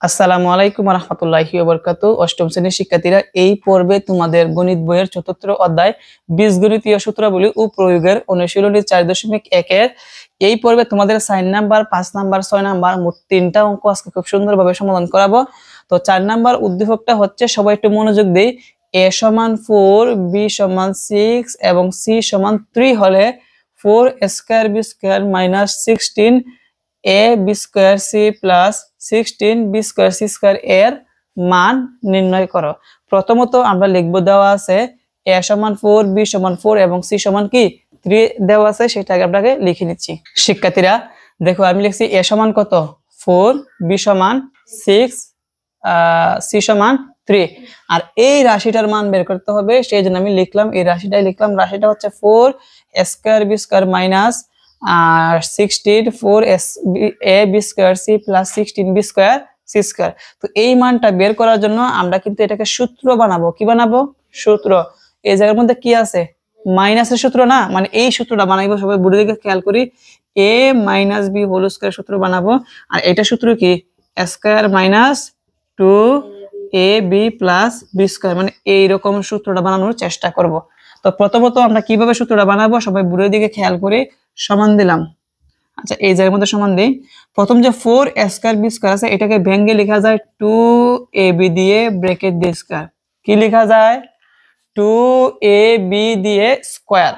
আসসালামু আলাইকুম ওয়া রাহমাতুল্লাহি ওয়া বারাকাতুহু। অষ্টম শ্রেণীর শিক্ষার্থীরা, এই পর্বে তোমাদের গণিত বইয়ের চতুর্থ অধ্যায় বীজগণিতীয় সূত্রাবলী ও প্রয়োগের অনুশীলনী 4.1 এর এই পর্বে তোমাদের 4 নাম্বার, 5 নাম্বার, 6 নাম্বার মোট 3টা অঙ্ক আজকে খুব সুন্দরভাবে সমাধান করাবো। তো 4 নাম্বার উদ্দীপকটা হচ্ছে, সবাই একটু মনোযোগ দেই। a = 4, b = 6 এবং c = 3 হলে 4 square b square - 16 ab square c plus 16 b square c square এর মান নির্ণয় করো। প্রথমত আমরা লিখব, দেওয়া আছে a = 4, b = 4 এবং c = কি 3 দেওয়া আছে, সেটা আগে আপনাকে লিখে নিচ্ছি। শিক্ষার্থীরা দেখো, আমি লিখছি a = কত 4, b = 6, c = 3। আর এই রাশিটার মান বের করতে হবে, সেই জন্য আমি লিখলাম, এই রাশিটাই লিখলাম। রাশিটা হচ্ছে 4 square b square minus 16 4 ab square c plus 16 b square c square. তো এই মানটা বের করার জন্য আমরা কিন্তু এটাকে সূত্র বানাবো। কি বানাবো? সূত্র। এই জায়গার মধ্যে কি আছে? মাইনাসের সূত্র না, মানে এই সূত্রটা বানাইবো। সবাই বোর্ডের দিকে খেয়াল করি, a - b হোল স্কয়ার সূত্র বানাবো। আর এটা সূত্র কি? Square minus 2ab plus b square, মানে এইরকম সূত্রটা বানানোর চেষ্টা করব। তো প্রথমত আমরা কিভাবে সূত্রটা বানাবো, সবাই বোর্ডের দিকে খেয়াল করে সমান দিলাম। আচ্ছা, এই জায়গার মধ্যে সমান দিই। প্রথম যে 4 স্কয়ার b স্কয়ার আছে, এটাকে ভেঙে লেখা যায় 2ab দিয়ে ব্র্যাকেট দিয়ে স্কয়ার। কি লেখা যায়? 2ab দিয়ে স্কয়ার।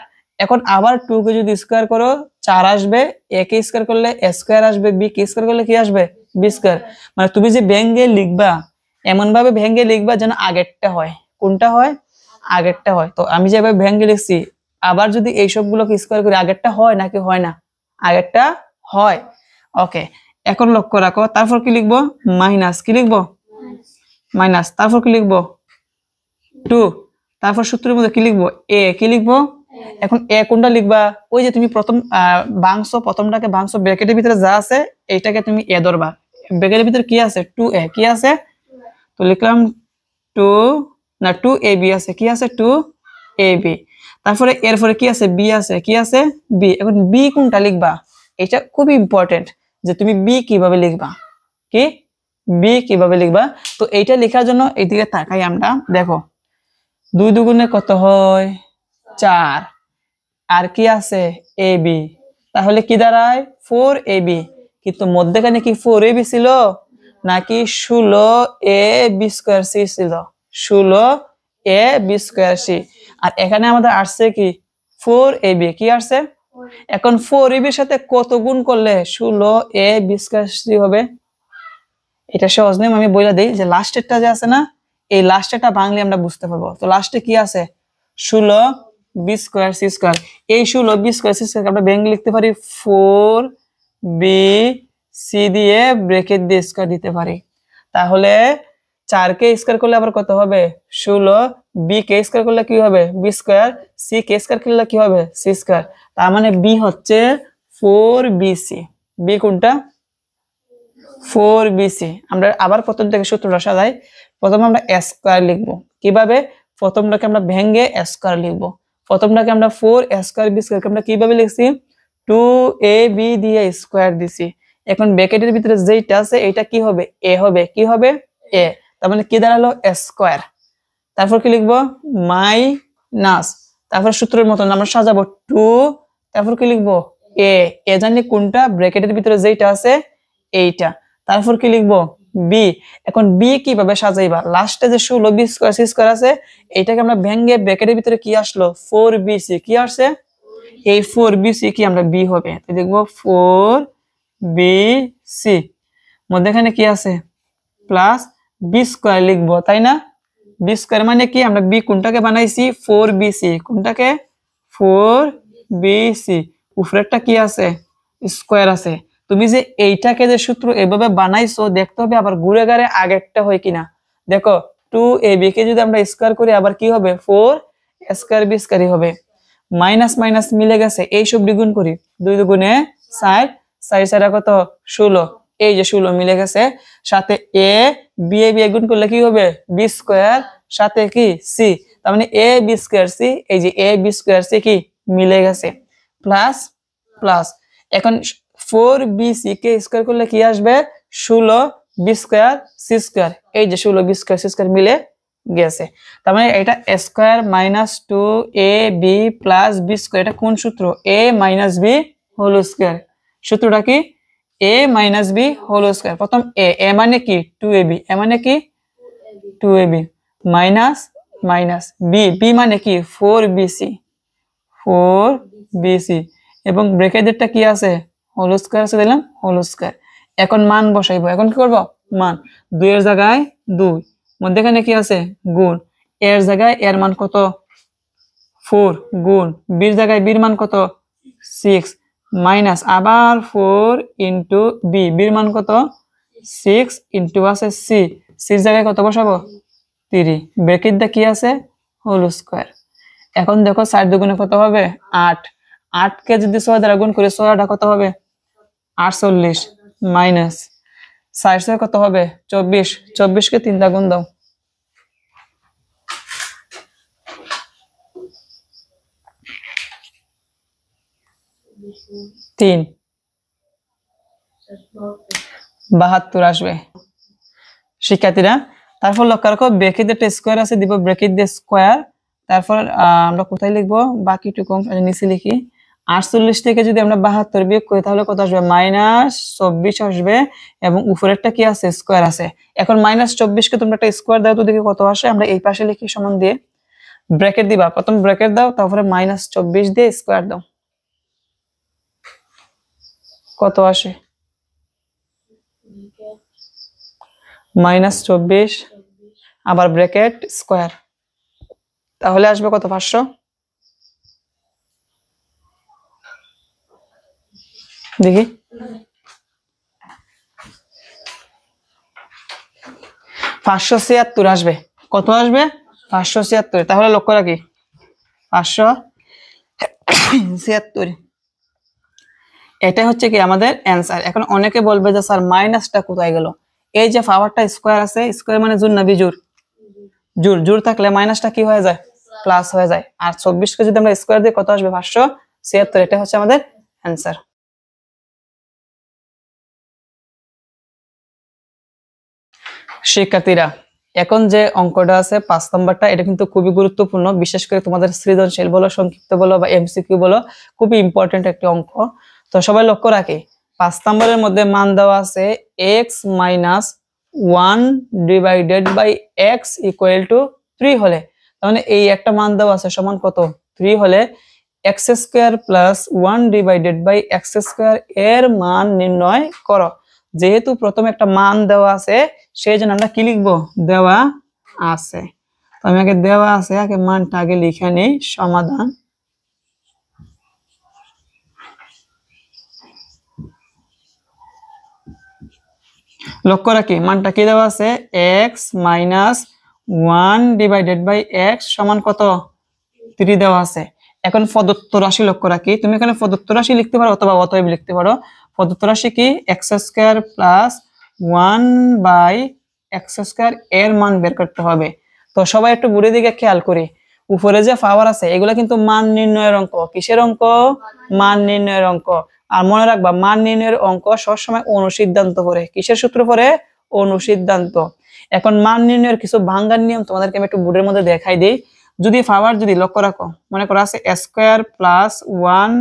এখন আবার 2 কে যদি স্কয়ার করো 4 আসবে, a কে স্কয়ার করলে a স্কয়ার আসবে, b কে স্কয়ার করলে কি আসবে? b square. মানে তুমি যে ভেঙে লিখবা, এমন ভাবে ভেঙে লিখবা যেন আগেরটা হয়। কোনটা হয়? আগেরটা হয়। তো আমি যেভাবে ভেঙে লিখছি, আবার যদি এই সবগুলোকে স্কয়ার করি, আগেরটা হয় নাকি হয় না? আগেরটা হয়। ওকে, এখন লক্ষ্য রাখো। তারপর কি লিখবো? মাইনাস। কি লিখবো? মাইনাস। তারপর কি লিখবো? 2। তারপর সূত্রের মধ্যে কি লিখবো? a। কি লিখবো? এখন a কোনটা লিখবা? ওই যে তুমি প্রথম প্রথমটাকে ভাঙছো, ব্র্যাকেটের ভিতরে যা আছে এইটাকে তুমি a ধরবা। ব্র্যাকেটের ভিতরে কি আছে? 2a। কি আছে? তো লিখলাম 2 না 2ab আছে। কি আছে? 2ab। তারপরে এরপরে কি আছে? b আছে। কি আছে? b। এখন b কোনটা লিখবা? এটা খুব ইম্পর্টেন্ট যে তুমি b কিভাবে লিখবা। কি b কিভাবে লিখবা? তো এইটা লেখার জন্য এইদিকে তাকাই আমরা। দেখো, 2 দুগুণে কত হয়? 4। আর কি আছে? ab। তাহলে কি দাঁড়ায়? 4ab। কিন্তু মধ্যখানে কি 4ab ছিল নাকি 16ab স্কয়ার c ছিল? 16ab square c। আর এখানে আমাদের আসছে কি 4ab। কি আসছে? এখন 4ab এর সাথে কত গুণ করলে 16ab স্কয়ার c হবে? এটা সহজ নিয়ম, আমি বলে দেই যে লাস্টেরটা যে আছে না, এই লাস্টেরটা ভাঙলে আমরা বুঝতে পারবো। তো লাস্টে কি আছে? 16b square c square. এই 16b স্কয়ার c স্কয়ার আমরা ভেঙে লিখতে পারি 4b c দিয়ে ব্র্যাকেট দিয়ে স্কয়ার দিতে পারি। তাহলে 4 কে স্কয়ার করলে আবার কত হবে? 16। b কে স্কয়ার করলে কি হবে? b square. c কে স্কয়ার করলে কি হবে? c square. তার মানে b হচ্ছে 4bc। b কোনটা? 4bc। আমরা আবার প্রথম থেকে সূত্রটা সাজাই। প্রথমে আমরা a স্কয়ার লিখব। কিভাবে? প্রথমটাকে আমরা ভেঙে a স্কয়ার লিখব। প্রথমটাকে আমরা 4a স্কয়ার b স্কয়ারকে আমরা কিভাবে লিখছি? 2ab দিয়ে স্কয়ার দিছি। এখন ব্র্যাকেটের ভিতরে যেটা আছে এটা কি হবে? a হবে। কি হবে? a। তার মানে কি দাঁড়ালো? a square. তারপর কি লিখব? মাইনাস। তারপর সূত্রের মতন আমরা সাজাবো 2। তারপর কি লিখব? a জানি কোনটা? ব্র্যাকেটের ভিতরে যেটা আছে এইটা। তারপর কি লিখবো? b। এখন b কিভাবে সাজাইবা? লাস্টে যে 16b স্কয়ার c স্কয়ার আছে, এইটাকে আমরা ভেঙে ব্র্যাকেটের ভিতরে কি আসলো? 4bc। কি আসছে? এই 4bc কি আমরা b হবে। তো লিখবো 4bc। মধ্যখানে কি আছে? প্লাস b স্কয়ার লিখবো, তাই না? b স্কয়ার মানে কি? আমরা b কোনটাকে বানাইছি? 4bc। কোনটাকে? 4bc। উপরেরটা কি আছে? স্কয়ার আছে। তুমি যে এইটাকে যে সূত্র এভাবে বানাইছো, দেখতে হবে আবার ঘুরে গারে আগেরটা হয় কিনা। দেখো, 2ab কে যদি আমরা স্কয়ার করি আবার কি হবে? 4 স্কয়ার b স্কয়ারই হবে। মাইনাস মাইনাস মিলে গেছে, এই সব দ্বিগুণ করি। 2 দুগুণে 4, 4 4 কত? 16। এই যে 16 মিলে গেছে। সাথে a b গুণ করলে কি হবে? b square. সাথে কি? c। তার মানে a b স্কয়ার c। এই যে a b স্কয়ার c কি মিলে গেছে। Plus plus. এখন 4bc কে স্কয়ার করলে কি আসবে? 16 বি স্কোয়ার সি স্কোয়ার, এই যে 16 বি স্কোয়ার সি স্কোয়ার মিলে গেছে। তার মানে এটা A square minus 2ab plus B square, এটা কোন সূত্র? A minus B whole square. সূত্রটা কি? A minus B whole square. প্রথম এ মানে কি 2ab, এ মানে কি 2ab মাইনাস মাইনাস বি মানে কি 4bc 4bc এবং ব্র্যাকেটেরটা কি আছে? হোল স্কয়ার আছে, দিলাম হোল স্কয়ার। এখন মান বসাইবো। এখন কি করব? মান 2 এর জায়গায় 2, মধ্যখানে কি আছে? গুণ। এর জায়গায় এর মান কত? 4 গুণ বি এর জায়গায় বির মান কত? 6 মাইনাস আবার 4 ইনটু বি, বির মান কত? 6 ইনটু আছে সি, সির জায়গায় কত বসাবো? 3, ব্র্যাকেট দা কি আছে? Whole square. এখন দেখো 4 দুগুণে কত হবে? 8, 8 কে যদি 6 দ্বারা গুণ করি 6 টা কত হবে? 48 মাইনাস 4 কত হবে? 24, 24 কে 3 দা গুণ দাও। তিন 72 আসবে শিক্ষার্থীরা। তারপর লক্ষ্য রাখো ব্র্যাকেট দিয়ে স্কয়ার আছে, দিব ব্র্যাকেট দিয়ে স্কয়ার। তারপর আমরা কোথায় লিখবো? বাকিটুকু নিচে লিখি। 48 থেকে যদি আমরা 72 বিয়োগ করি তাহলে কত আসবে? -24 আসবে এবং উপরেরটা কি আছে? স্কয়ার আছে। এখন -24 কে তোমরা একটা স্কয়ার দাও তো দেখি কত আসে। আমরা এই পাশে লিখি সমান দিয়ে ব্র্যাকেট দিবা, প্রথম ব্র্যাকেট দাও তারপরে -24 দিয়ে স্কয়ার দাও, কত আসে? -24 আবার ব্র্যাকেট স্কয়ার, তাহলে আসবে কত? 500। দেখি 576 আসবে। কত আসবে? 576। তাহলে লক্ষ্য রাখি 576, এটা হচ্ছে কি আমাদের অ্যান্সার। এখন অনেকে বলবে যে স্যার মাইনাসটা কোথায় গেল? এই যে পাওয়ারটা স্কয়ার আছে, স্কয়ার মানে জোর না বিজোড়? জোর, জোর থাকলে মাইনাসটা কি হয়ে যায়? প্লাস হয়ে যায়। আর 24 কে যদি আমরা স্কয়ার দিই কত আসবে? 576, এটা হচ্ছে আমাদের অ্যান্সার। শিক্ষার্থীরা এখন যে অঙ্কটা আছে 5 নাম্বারটা, এটা কিন্তু খুবই গুরুত্বপূর্ণ, বিশেষ করে তোমাদের সৃজনশীল বলো, সংক্ষিপ্ত বলো বা এমসিকিউ বলো, খুবই ইম্পর্টেন্ট একটি অঙ্ক। তো সবাই লক্ষ্য রাখি 5 নাম্বারের মধ্যে মান দেওয়া আছে x minus 1 divided by x equal to 3 হলে, তাহলে এই একটা মান দেওয়া আছে সমান কত? 3 হলে x square plus 1 divided by x square এর মান নির্ণয় করো। যেহেতু প্রথমে একটা মান দেওয়া আছে সেই জন্য আমরা কি লিখবো? দেওয়া আছে। তো আমি আগে দেওয়া আছে আগে মানটা আগে লিখে নেই। সমাধান লক্ষ্য রাখি মানটা কি দেওয়া আছে? x minus 1 divided by x সমান কত? 3 দেওয়া আছে। এখন প্রদত্ত রাশি লক্ষ্য রাখি, তুমি এখানে প্রদত্ত রাশি লিখতে পারো অথবা অতএব লিখতে পারো। প্রদত্ত রাশি কি? x square plus 1 by x square এর মান বের করতে হবে। তো সবাই একটু বুড়ি দিকে খেয়াল করি, উপরে যে পাওয়ার আছে এগুলো কিন্তু মান নির্ণয়ের অঙ্ক। কিসের অঙ্ক? মান নির্ণয়ের অঙ্ক। আর মনে রাখবা মান নির্ণয়ের অঙ্ক সবসময় অনুসিদ্ধান্ত পড়ে। কিসের সূত্র পড়ে? অনুসিদ্ধান্ত। এখন মান নির্ণয়ের কিছু ভাঙার নিয়ম তোমাদেরকে আমি একটু বোর্ডের মধ্যে দেখাই দিই। যদি পাওয়ার যদি লক্ষ্য রাখো, মনে করো আছে a square plus 1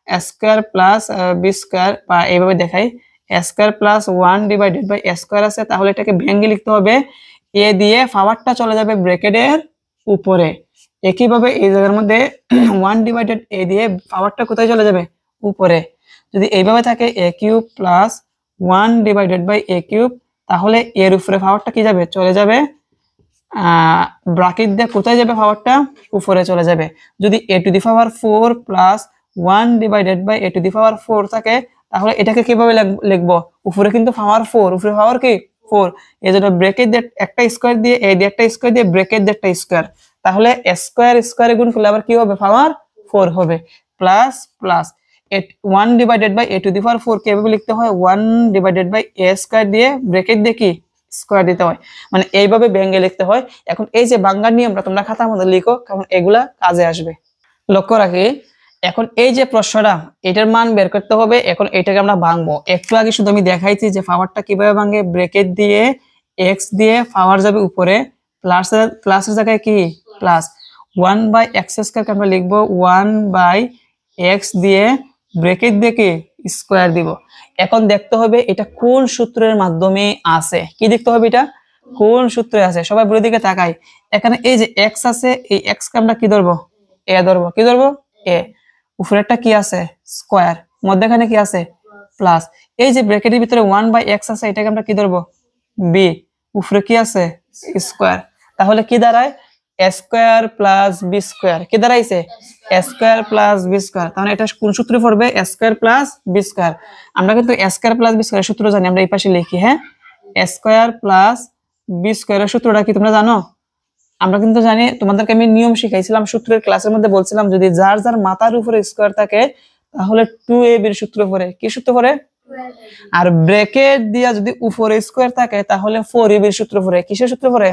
a square plus b square, বা এইভাবে দেখাই a square plus 1 divided by a square আছে, তাহলে এটাকে ভেঙে লিখতে হবে a দিয়ে পাওয়ারটা চলে যাবে ব্র্যাকেটের উপরে। একইভাবে এই জায়গার মধ্যে 1 ডিভাইডেড a দিয়ে পাওয়ারটা কোথায় চলে যাবে? উপরে। যদি এইভাবে থাকে a cube plus 1 divided by a cube, তাহলে এর উপরে পাওয়ারটা কি যাবে? চলে যাবে ব্র্যাকেট দিয়ে কোথায় যাবে? পাওয়ারটা উপরে চলে যাবে। যদি a to the power 4 plus 1 divided by a to the power 4 থাকে, তাহলে এটাকে কিভাবে লিখবো? উপরে কিন্তু পাওয়ার 4, উপরে পাওয়ার কি 4, এজন্য ব্র্যাকেট দিয়ে একটা স্কয়ার দিয়ে a দিয়ে একটা স্কয়ার দিয়ে ব্র্যাকেট দিয়ে একটা স্কয়ার, তাহলে a স্কয়ার স্কয়ারে গুণ করলে আবার কি হবে? পাওয়ার 4 হবে। Plus plus 1 divided by a to the power 4 কে এভাবে লিখতে হয় 1 ডিভাইডেড বাই a স্কয়ার দিয়ে ব্র্যাকেট দিয়ে কি স্কয়ার দিতে হয়, মানে এইভাবে ভেঙে লিখতে হয়। এখন এই যে ভাঙার নিয়মটা তোমরা খাতার মধ্যে লিখো, কারণ এগুলা কাজে আসবে। লক্ষ্য রাখি এখন এই যে প্রশ্নটা, এটার মান বের করতে হবে। এখন এটাকে আমরা ভাঙবো। একটু আগে শুধু আমি দেখাইছি যে পাওয়ারটা কিভাবে ভাঙে। ব্র্যাকেট দিয়ে এক্স দিয়ে পাওয়ার যাবে উপরে, প্লাসের জায়গায় কি প্লাস 1/x² আমরা লিখবো 1/x দিয়ে ব্র্যাকেট দিয়ে কি স্কোয়ার দিব। এখন দেখতে হবে এটা কোন সূত্রের মাধ্যমে আছে। কি দেখতে হবে? এটা কোন সূত্রে আছে। সবাই বলে দিকে তাকাই। এখানে এই যে এক্স আছে, এই এক্স কে আমরা কি ধরবো? এ ধরবো। কি ধরবো? এ। উপরেরটা কি আছে? স্কোয়ার। মধ্যখানে কি আছে? প্লাস। এই যে ব্র্যাকেটের ভিতরে 1/x আছে, এটাকে আমরা কি ধরবো? বি। উপরে কি আছে? স্কোয়ার। তাহলে কি দাঁড়ায়? এ স্কোয়ার প্লাস বি স্কোয়ার। কি দাঁড়াইছে? এ স্কোয়ার প্লাস বি স্কোয়ার। তাহলে এটা কোন সূত্রে পড়বে? এ স্কোয়ার প্লাস বি স্কোয়ার। আমরা কিন্তু এ স্কোয়ার প্লাস বি স্কোয়ার সূত্র জানি, আমরা এই পাশে লিখি। হ্যাঁ, এ স্কোয়ার প্লাস বি স্কোয়ারের সূত্রটা কি তোমরা জানো? আমরা কিন্তু জানি, তোমাদেরকে আমি নিয়ম শিখাইছিলাম সূত্রের ক্লাসের মধ্যে, বলছিলাম যদি যার যার মাথার উপরে স্কোয়ার থাকে তাহলে 2ab এর সূত্র পড়ে। কি সূত্র পড়ে? আর ব্র্যাকেট দিয়া যদি উপরে স্কোয়ার থাকে তাহলে 4ab এর সূত্র পড়ে। কিসের সূত্র পড়ে?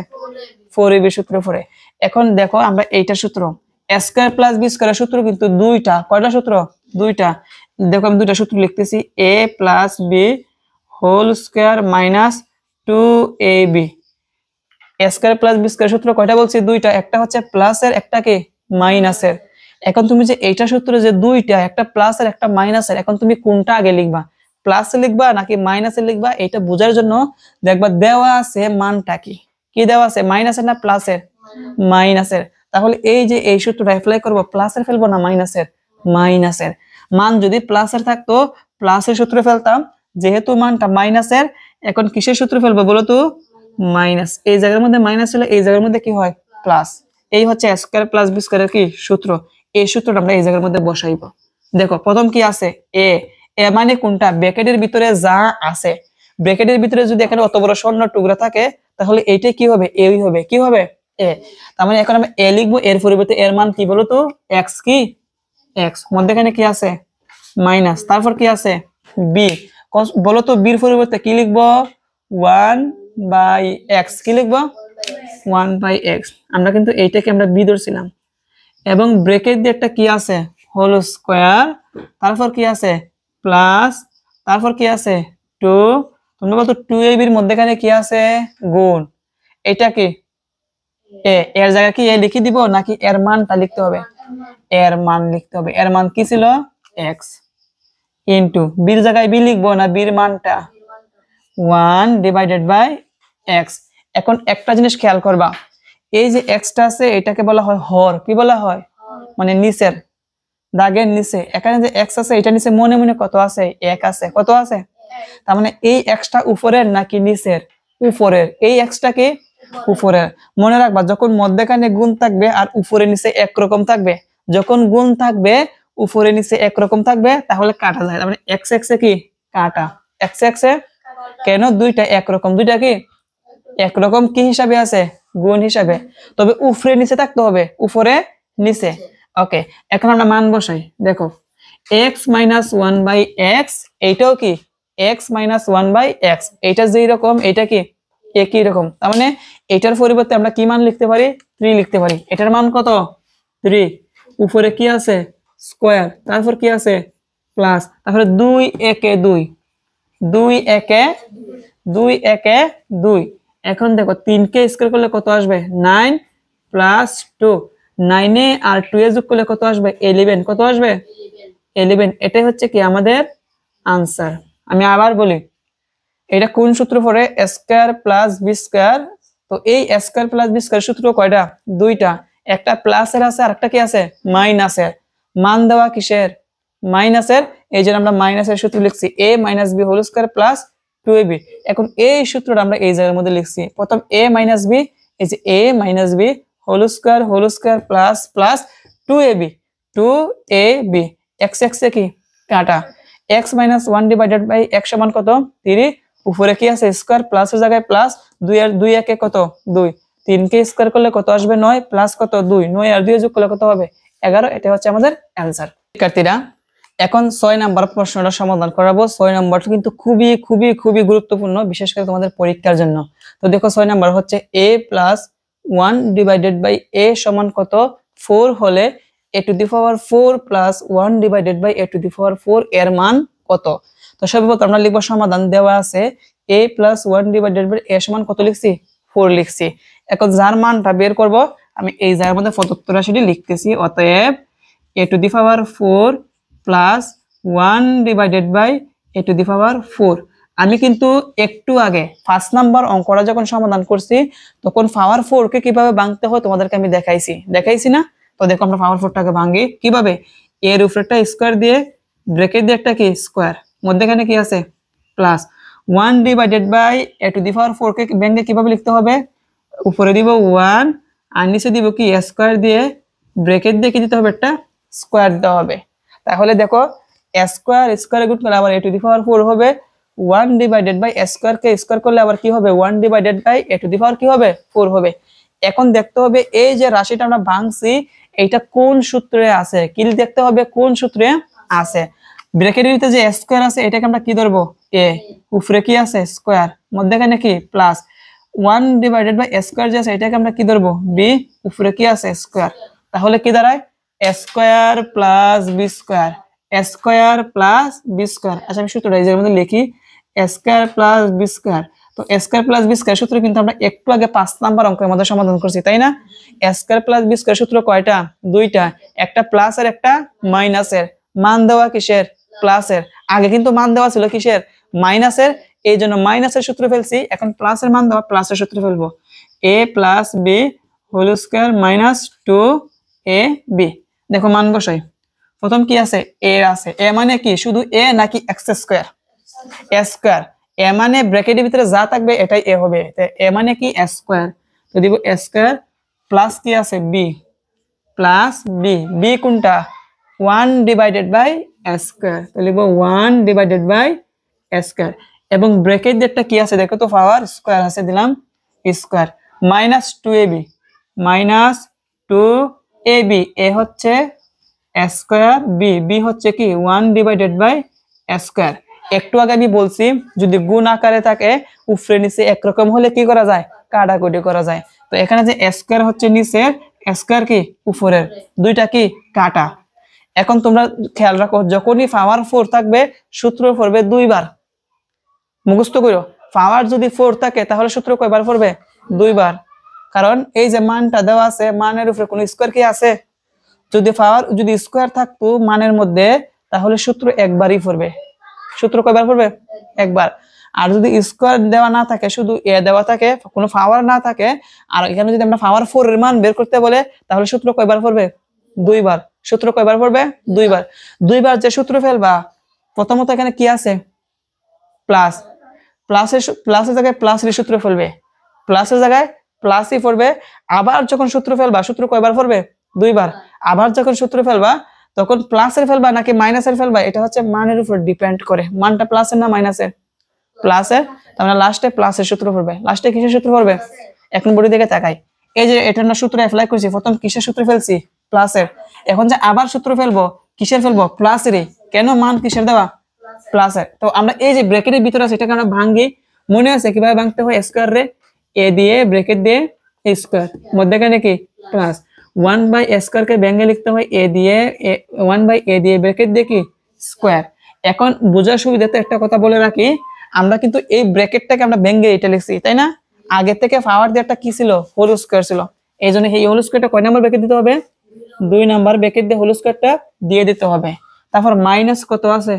4ab এর সূত্র পড়ে। এখন দেখো আমরা এইটার সূত্র, এ স্কোয়ার প্লাস বি স্কোয়ারের সূত্র কিন্তু দুইটা। কয়টা সূত্র? দুইটা। দেখো আমি দুইটা সূত্র লিখতেছি, a plus B whole square minus 2ab। A square plus B square সূত্র কয়টা বলছি? দুইটা। একটা হচ্ছে প্লাসের, একটা কি মাইনাসের। এখন তুমি যে এইটা সূত্র যে দুইটা, একটা প্লাসের একটা মাইনাসের, এখন তুমি কোনটা আগে লিখবা? প্লাসে লিখবা নাকি মাইনাসে লিখবা? এটা বোঝার জন্য দেখবা দেওয়া আছে মানটা কি। কি দেওয়া আছে? মাইনাসের না প্লাসের? মাইনাসের। তাহলে এই যে এই সূত্রটা অ্যাপ্লাই করব, প্লাসের ফেলবো না মাইনাসের? মাইনাসের। মান যদি প্লাসের থাকতো প্লাসের সূত্রে ফেলতাম, যেহেতু মানটা মাইনাসের এখন কিসের সূত্রে ফেলবো বলো তো? মাইনাস। এই জায়গার মধ্যে মাইনাস হলে এই জায়গার মধ্যে কি হয়? প্লাস। এই হচ্ছে এ স্কয়ার প্লাস বি স্কয়ারের কি সূত্র। এই সূত্রটা আমরা এই জায়গার মধ্যে বসাইবো। দেখো প্রথম কি আছে? এ। এ মানে কোনটা? ব্র্যাকেটের ভিতরে যা আছে। ব্র্যাকেটের ভিতরে যদি এখানে অত বড় স্বর্ণ টুকরা থাকে তাহলে এইটা কি হবে? এই হবে। কি হবে? এ। তার মানে এখন আমরা এ লিখবো, এর পরিবর্তে এর মান কি বলো তো? এক্স। কি এক্স। মধ্যখানে কি আছে? মাইনাস। তারপর কি আছে? বি। বলো তো বির পরিবর্তে কি লিখবো? 1/x। কি লিখবো? 1/x। আমরা কিন্তু এইটাকে আমরা বি ধরছিলাম। এবং ব্র্যাকেট দিয়ে একটা কি আছে? Whole square. তারপর কি আছে? প্লাস। তারপর কি আছে? 2। তোমরা বলতো 2ab এর মধ্যখানে কি আছে? গুণ। এটা কি? এ। এর জায়গায় কি এ লিখে দিব নাকি এর মানটা লিখতে হবে? এর মান লিখতে হবে। এর মান কি ছিল? x ইনটু বির জায়গায় বি লিখবো না বির মানটা? 1/x। এখন একটা জিনিস খেয়াল করবা, এই যে এক্সটা আছে এটাকে বলা হয় হর। কি বলা হয়? মানে নিচের দাগের নিচে। এখানে যে এক্স আছে এটা নিচে মনে মনে কত আছে? 1 আছে। কত আছে? তার মানে এই এক্সটা উপরের নাকি নিচের? উপরের। এই এক্সটা কি? উপরের। মনে রাখবা যখন মধ্যখানে গুণ থাকবে আর উপরে নিচে একরকম থাকবে, যখন গুণ থাকবে উপরে নিচে একরকম থাকবে তাহলে কাটা যায়। তার মানে এক্স এক্সে কি কাটা? এক্স এক্সে কেন? দুইটা একরকম। দুইটা কি একরকম কি হিসাবে আছে? গুণ হিসাবে। তবে উপরে নিচে থাকতে হবে। উপরে নিচে। ওকে, এখন আমরা মান বসাই। দেখো x - 1/x, এইটাও কি x - 1/x। এইটা যেই রকম এটা কি একই রকম। তার মানে এটার পরিবর্তে আমরা কি মান লিখতে পারি? 3 লিখতে পারি। এটার মান কত? 3। উপরে কি আছে? স্কয়ার। তারপর কি আছে? প্লাস। তারপরে 2 একে 2, 2 একে 2 একে 2। এখন দেখো 3 কে স্কয়ার করলে কত আসবে? 9 প্লাস 2। 9 এ আর 2 এ যোগ করলে কত আসবে? 11। কত আসবে? 11। এটাই হচ্ছে কি আমাদের আনসার। আমি আবার বলি, এটা কোন সূত্র পড়ে? এ স্কয়ার প্লাস বি স্কয়ার। তো এই এ স্কয়ার প্লাস বি স্কয়ার সূত্র কয়টা? দুইটা। একটা প্লাসের আছে আর একটা কি আছে? মাইনাসের। মান দেওয়া কিসের? মাইনাসের। এই জন্য আমরা মাইনাসের সূত্র লিখছি a - b whole square plus 2ab। এখন এই সূত্রটা আমরা এই জায়গার মধ্যে লিখছি। প্রথম a - b, এই যে a - b whole square plus plus 2ab। 2ab। x x এ কি কাটা? x - 1/x সমান কত? 3। উপরে কি আছে? স্কয়ার। প্লাসের জায়গায় প্লাস। 2 আর 2 একে কত? 2। 3 কে স্কয়ার করলে কত আসবে? 9 প্লাস কত? 2। 9 আর 2 যোগ করলে কত হবে? 11। এটা হচ্ছে আমাদের অ্যানসার। শিক্ষার্থীরা এখন 6 নাম্বার প্রশ্নটা সমাধান করাবো। 6 নাম্বারটা কিন্তু খুবই খুবই খুবই গুরুত্বপূর্ণ, বিশেষ করে তোমাদের পরীক্ষার জন্য। তো দেখো 6 নাম্বার হচ্ছে a + 1/a সমান কত? 4 হলে a to the power 4 plus 1 divided by a to the power 4 এর মান কত? তো সর্বপ্রথম আমরা লিখব সমাধান দেওয়া আছে a plus 1 divided by a সমান কত লিখছি 4 লিখছি। এখন যার মানটা বের করব আমি এই জায়গার মধ্যে প্রদত্ত রাশিটি লিখতেছি। অতএব a to the power 4 plus 1 divided by a to the power 4। আমি কিন্তু একটু আগে 5 নাম্বার অঙ্কটা যখন সমাধান করছি তখন পাওয়ার 4 কে কিভাবে ভাঙতে হয় তোমাদেরকে আমি দেখাইছি না? তো দেখো আমরা পাওয়ার 4 টাকে ভাঙি কিভাবে, এর উপরে একটা স্কয়ার দিয়ে ব্র্যাকেট দিয়ে একটা কি স্কয়ার, মধ্যখানে কি আছে plus 1 divided by a to the power 4 কে ভেঙে কিভাবে লিখতে হবে, উপরে দিব 1 আর নিচে দিব কি স্কয়ার দিয়ে ব্র্যাকেট দিয়ে কি দিতে হবে একটা স্কয়ার দিতে হবে। তাহলে দেখো স্কয়ার স্কয়ারে গুণ করলে আবার a টু দি পাওয়ার 4 হবে, 1 ডিভাইডেড বাই স্কয়ার কে স্কয়ার করলে আবার কি হবে 1 divided by a to the power কি হবে 4 হবে। এখন দেখতে হবে এই যে রাশিটা আমরা ভাঙছি এইটা কোন সূত্রে আছে, কি দেখতে হবে কোন সূত্রে আছে। ব্র্যাকেটের ভিতরে যে স্কয়ার আছে এটাকে আমরা কি ধরবো a, উপরে কি আছে স্কয়ার, মধ্যখানে কি প্লাস 1 ডিভাইডেড বাই স্কয়ার যে আছে এটাকে আমরা কি ধরবো b, উপরে কি আছে স্কয়ার। তাহলে কি দাঁড়ায় square plus b square, square plus b square. আচ্ছা আমি সূত্রটা এই জায়গার মধ্যে লিখি স্কয়ার প্লাস b স্কয়ার। তো স্কয়ার প্লাস b স্কয়ার সূত্র কিন্তু আমরা একটু আগে 5 নাম্বার অঙ্কের মধ্যে সমাধান করছি তাই না? স্কয়ার প্লাস b স্কয়ার সূত্র কয়টা, দুইটা, একটা প্লাস আর একটা মাইনাসের। মান দেওয়া কিসের প্লাসের, আগে কিন্তু মান দেওয়া ছিল কিসের মাইনাসের, এই জন্য মাইনাসের সূত্র ফেলছি। এখন প্লাসের মান দেওয়া প্লাসের সূত্র ফেলবো, a plus b whole square minus 2ab। দেখো মান বসাই, প্রথম কি আছে a আছে, a মানে কি শুধু a নাকি x square, a square, a মানে ব্র্যাকেটের ভিতরে যা থাকবে এটাই a হবে, তো a মানে কি a স্কয়ার, তো দিব a স্কয়ার প্লাস কি আছে b, প্লাস b, b কোনটা 1 ডিভাইডেড বাই a স্কয়ার, তো লিখব 1 ডিভাইডেড বাই a স্কয়ার। এবং ব্র্যাকেট যেটা কি আছে দেখো তো পাওয়ার স্কয়ার আছে দিলাম square minus 2ab, minus 2ab, a হচ্ছে a স্কয়ার, b হচ্ছে কি 1 ডিভাইডেড বাই a স্কয়ার। একটু আগে আমি বলছি যদি গুণ আকারে থাকে উপরে নিচে একরকম হলে কি করা যায় কাটাকুটি করা যায়। তো এখানে যে a স্কয়ার হচ্ছে নিচে, a স্কয়ার কি উপরের, দুইটা কি কাটা। এখন তোমরা খেয়াল রাখো যখনই পাওয়ার 4 থাকবে সূত্র পড়বে দুইবার, মুখস্থ করো। পাওয়ার যদি 4 থাকে তাহলে সূত্র কয়বার পড়বে দুইবার, কারণ এই যে মানটা দেওয়া আছে মানের উপরে কোন স্কয়ার কি আছে, যদি পাওয়ার যদি স্কয়ার থাকতো মানের মধ্যে তাহলে সূত্র একবারই পড়বে, সূত্র কয়বার পড়বে একবার। আর যদি স্কয়ার দেওয়া না থাকে শুধু এ দেওয়া থাকে কোনো পাওয়ার না থাকে আর এখানে যদি আমরা পাওয়ার 4 এর মান বের করতে বলে তাহলে সূত্র কয়বার পড়বে দুইবার, সূত্র কয়বার পড়বে দুইবার। দুইবার যে সূত্র ফেলবা প্রথমত এখানে কি আছে প্লাস, প্লাসের জায়গায় প্লাসের সূত্র ফেলবে, প্লাসের জায়গায় প্লাসই পড়বে। আবার যখন সূত্র ফেলবা সূত্র কয়বার পড়বে দুইবার। আবার যখন সূত্র ফেলবা তখন প্লাসের ফেলবা নাকি মাইনাসের ফেলবা এটা হচ্ছে মানের উপর ডিপেন্ড করে, মানটা প্লাসের না মাইনাসের, প্লাসের। তার মানে লাস্টে প্লাসের সূত্র পড়বে, লাস্টে কিসের সূত্র পড়বে, এখন বডি দিকে তাকাই, এই যে এটা না সূত্র অ্যাপ্লাই করছি প্রথম কিসের সূত্র ফেলছি প্লাসের, এখন যে আবার সূত্র ফেলবো কিসের ফেলবো প্লাসেরই, কেন মান কিসের দেওয়া প্লাসের। তো আমরা এই যে ব্র্যাকেটের ভিতরে আছে এটাকে আমরা ভাঙি, মনে আছে কিভাবে ভাঙতে হয় স্কয়ার রে, a দিয়ে ব্র্যাকেট দিয়ে স্কয়ার মধ্যখানে কি প্লাস 1 বাই স্কয়ার কে ভেঙে লিখতে হয় a দিয়ে 1 বাই a দিয়ে ব্র্যাকেট দিয়ে কি স্কয়ার। এখন বোঝার সুবিধাতে একটা কথা বলে রাখি, আমরা কিন্তু এই ব্র্যাকেটটাকে আমরা ভেঙে এটা লিখছি তাই না, আগে থেকে পাওয়ার দিয়ে একটা কি ছিল হোল স্কয়ার ছিল, এইজন্য এই হোল স্কয়ারটা কয় নাম্বার ব্র্যাকেট দিতে হবে 2 নাম্বার ব্র্যাকেট দিয়ে হোল স্কয়ারটা দিয়ে দিতে হবে। তারপর মাইনাস কত আছে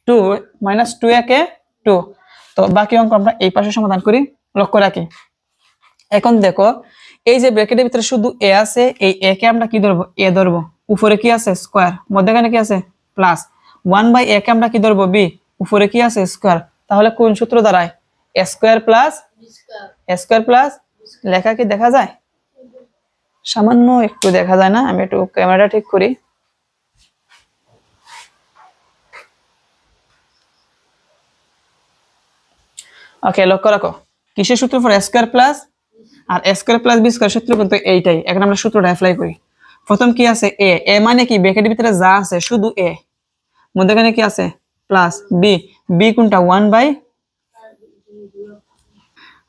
2, মাইনাস 2 একে 2। তো বাকি অঙ্ক আমরা এই পাশে সমাধান করি, লক্ষ্য রাখি। এখন দেখো এই যে ব্র্যাকেটের ভিতরে শুধু a আছে, এই a কে আমরা কি ধরবো a ধরবো, উপরে কি আছে স্কয়ার মধ্যখানে কি আছে প্লাস 1 বাই a কে আমরা কি ধরবো b, উপরে কি আছে স্কয়ার। তাহলে কোন সূত্র দাঁড়ায় a square plus a square plus, লেখা কি দেখা যায় সামান্য একটু দেখা যায় না, আমি একটু ক্যামেরাটা ঠিক করি। ওকে লক্ষ্য রাখো কিসের সূত্র ফর a স্কয়ার প্লাস আর a square plus b square সূত্র কিন্তু এইটাই। এখন আমরা সূত্রটা অ্যাপ্লাই করি। প্রথম কি আছে a মানে কি ব্র্যাকেটের ভিতরে যা আছে শুধু a, মধ্যখানে কি আছে প্লাস b, b কোনটা 1 বাই,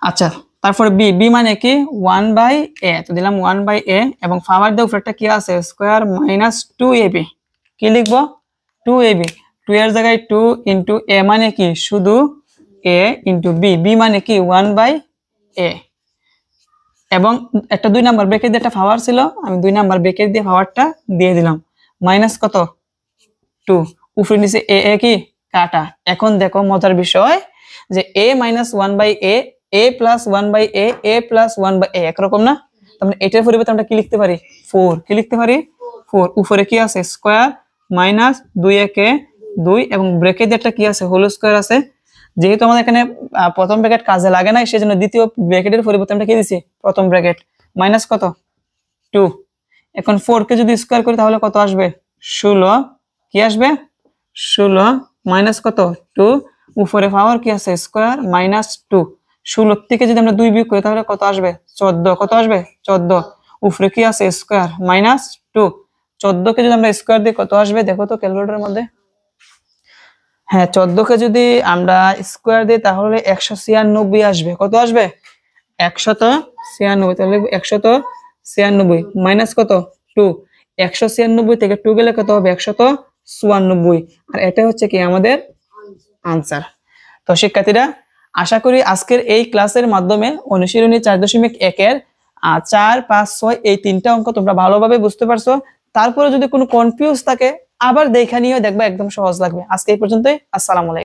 আচ্ছা তারপরে বি, বি মানে কি 1/a, তো দিলাম 1/a এবং পাওয়ার দিয়ে উপরেরটা কি আছে স্কয়ার মাইনাস 2ab, কি লিখবো 2ab, 2 এর জায়গায় 2 ইন্টু a মানে কি শুধু a ইন্টু বি, বি মানে কি 1/a এবং একটা 2 নাম্বার ব্র্যাকেট দিয়ে একটা পাওয়ার ছিল, আমি 2 নাম্বার ব্র্যাকেট দিয়ে পাওয়ারটা দিয়ে দিলাম মাইনাস কত 2, উপরে নিচে a a কি কাটা। এখন দেখো মজার বিষয় যে a minus 1/a, a plus 1/a, a plus 1/a একরকম না, তাহলে এটার পরিবর্তে আমরা কি লিখতে পারি 4, কি লিখতে পারি 4, উপরে কি আছে স্কয়ার মাইনাস 2 একে 2 এবং ব্র্যাকেট দিয়ে একটা কি আছে হোল স্কয়ার আছে, যেহেতু আমাদের এখানে প্রথম ব্র্যাকেট কাজে লাগে না সেজন্য দ্বিতীয় ব্র্যাকেটের পরিবর্তে আমরা কি দিছি প্রথম ব্র্যাকেট মাইনাস কত 2। এখন 4 কে যদি স্কয়ার করি তাহলে কত আসবে 16, কি আসবে 16 মাইনাস কত 2, উপরে পাওয়ার কি আছে স্কয়ার মাইনাস 2, 16 থেকে যদি আমরা 2 বিয়োগ করি তাহলে কত আসবে 14, কত আসবে 14, উপরে কি আছে স্কয়ার মাইনাস 2, 14 কে যদি আমরা স্কয়ার দিই কত আসবে দেখো তো ক্যালকুলেটরের মধ্যে। হ্যাঁ 14 কে যদি আমরা স্কয়ার দিই তাহলে 196 আসবে, কত আসবে 196, তাহলে 196 মাইনাস কত 2, 196 থেকে 2 গেলে কত হবে 194, আর এটা হচ্ছে কি আমাদের আনসার। তো শিক্ষার্থীরা আশা করি আজকের এই ক্লাসের মাধ্যমে অনুশীলনী 4.1 এর 4, 5, 6 এই তিনটা অঙ্ক তোমরা ভালোভাবে বুঝতে পারছো। তারপরে যদি কোনো কনফিউজ থাকে আবার দেখা নিয়ে দেখবা একদম সহজ লাগবে। আজকে এই পর্যন্তই, আসসালামু আলাইকুম।